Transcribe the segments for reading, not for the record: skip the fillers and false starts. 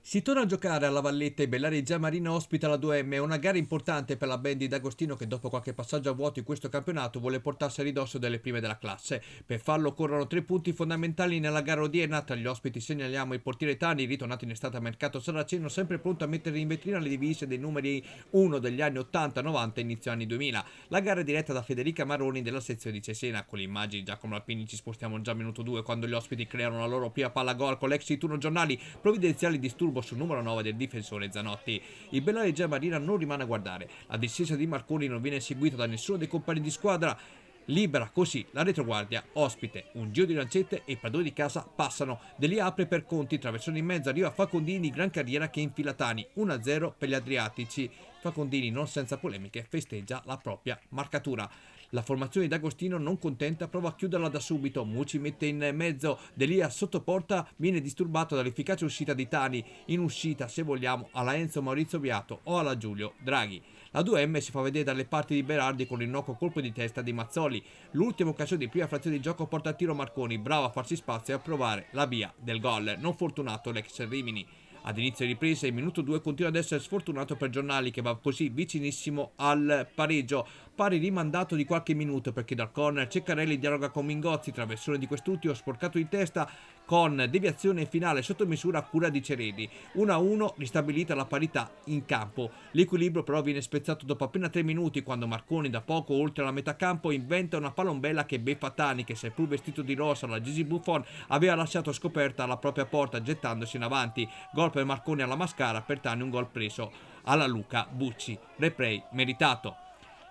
Si torna a giocare alla Valletta e Bellaria Giamarina ospita la 2M, una gara importante per la band di D'Agostino che dopo qualche passaggio a vuoto in questo campionato vuole portarsi a ridosso delle prime della classe. Per farlo occorrono 3 punti fondamentali nella gara odierna. Tra gli ospiti segnaliamo il portiere Tani, ritornato in estate a mercato saraceno, sempre pronto a mettere in vetrina le divise dei numeri 1 degli anni 80-90 e inizio anni 2000. La gara è diretta da Federica Maroni della sezione di Cesena. Con le immagini di Giacomo Alpini ci spostiamo già a minuto 2 quando gli ospiti creano la loro prima palla gol con l'ex di turno giornali, provvidenziali disturbo sul numero 9 del difensore Zanotti. Il Bellaria Giamarina non rimane a guardare. La discesa di Marconi non viene seguita da nessuno dei compagni di squadra. Libera così la retroguardia ospite, un giro di lancette e i padroni di casa passano. De lì apre per Conti, traversone in mezzo, arriva Facondini, gran carriera che infila Tani, 1-0 per gli adriatici. Facondini non senza polemiche festeggia la propria marcatura. La formazione di D'Agostino non contenta prova a chiuderla da subito, Mucci mette in mezzo, Delia sotto porta viene disturbato dall'efficace uscita di Tani, in uscita se vogliamo alla Enzo Maurizio Beato o alla Giulio Draghi. La 2M si fa vedere dalle parti di Berardi con l'innocuo colpo di testa di Mazzoli. L'ultima occasione di prima frazione di gioco porta a tiro Marconi, bravo a farsi spazio e a provare la via del gol. Non fortunato l'ex Rimini. Ad inizio ripresa il minuto 2 continua ad essere sfortunato per Giornali che va così vicinissimo al pareggio, pari rimandato di qualche minuto perché dal corner Ceccarelli dialoga con Mingozzi, traversone di quest'ultimo sporcato in testa con deviazione finale sotto misura a cura di Ceredi. 1-1 ristabilita la parità in campo. L'equilibrio però viene spezzato dopo appena 3 minuti quando Marconi da poco oltre la metà campo inventa una palombella che beffa Tani che seppur vestito di rosa alla Gigi Buffon aveva lasciato scoperta la propria porta gettandosi in avanti. Gol per Marconi alla Mascara, per Tani un gol preso alla Luca Bucci. Replay meritato.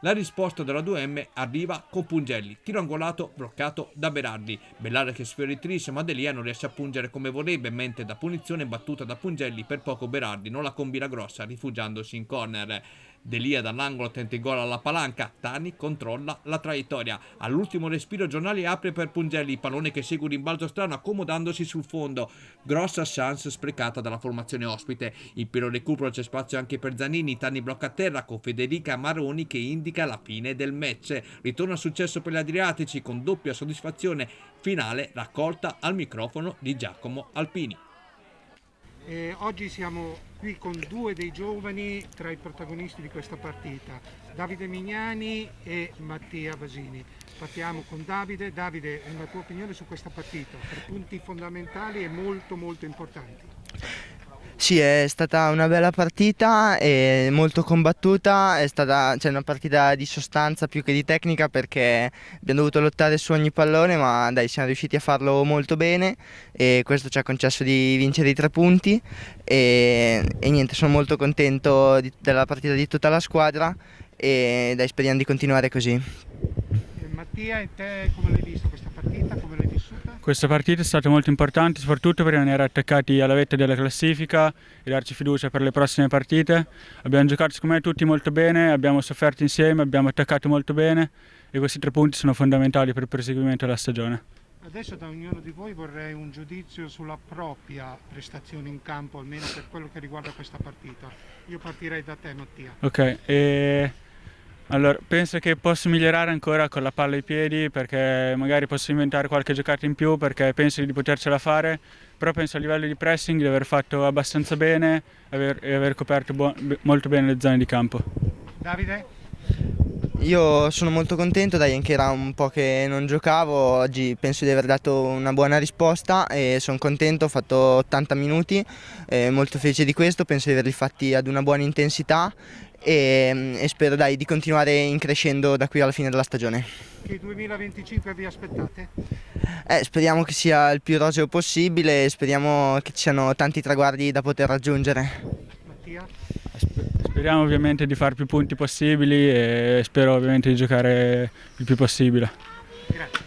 La risposta della 2M arriva con Pungelli, tiro angolato bloccato da Berardi. Bellaria che sfiora il tris ma Delia non riesce a pungere come vorrebbe, mentre da punizione battuta da Pungelli per poco Berardi non la combina grossa rifugiandosi in corner. Delia dall'angolo tenta il gol alla palanca, Tani controlla la traiettoria. All'ultimo respiro Giornali apre per Pungelli, pallone che segue un rimbalzo strano accomodandosi sul fondo. Grossa chance sprecata dalla formazione ospite. Il pieno recupero c'è spazio anche per Zanini, Tani blocca a terra con Federica Maroni che indica la fine del match. Ritorno al successo per gli adriatici con doppia soddisfazione finale raccolta al microfono di Giacomo Alpini. Oggi siamo qui con 2 dei giovani tra i protagonisti di questa partita, Davide Mignani e Mattia Basini. Partiamo con Davide. Davide, una tua opinione su questa partita? 3 punti fondamentali e molto importanti. Sì, è stata una bella partita e molto combattuta, è stata una partita di sostanza più che di tecnica perché abbiamo dovuto lottare su ogni pallone, ma dai, siamo riusciti a farlo molto bene e questo ci ha concesso di vincere i 3 punti e niente, sono molto contento della partita di tutta la squadra e dai, speriamo di continuare così. Mattia, e te come l'hai vista questa partita? Come l'hai vissuta? Questa partita è stata molto importante, soprattutto per rimanere attaccati alla vetta della classifica e darci fiducia per le prossime partite. Abbiamo giocato secondo me tutti molto bene, abbiamo sofferto insieme, abbiamo attaccato molto bene e questi 3 punti sono fondamentali per il proseguimento della stagione. Adesso da ognuno di voi vorrei un giudizio sulla propria prestazione in campo, almeno per quello che riguarda questa partita. Io partirei da te, Mattia. Ok, allora, penso che posso migliorare ancora con la palla ai piedi perché magari posso inventare qualche giocata in più perché penso di potercela fare, però penso a livello di pressing di aver fatto abbastanza bene e aver coperto molto bene le zone di campo. Davide? Io sono molto contento, dai, anche era un po' che non giocavo, oggi penso di aver dato una buona risposta e sono contento, ho fatto 80 minuti, molto felice di questo, penso di averli fatti ad una buona intensità e spero di continuare in crescendo da qui alla fine della stagione. Che 2025 vi aspettate? Speriamo che sia il più roseo possibile e speriamo che ci siano tanti traguardi da poter raggiungere. Mattia? Speriamo ovviamente di fare più punti possibili e spero ovviamente di giocare il più possibile. Grazie.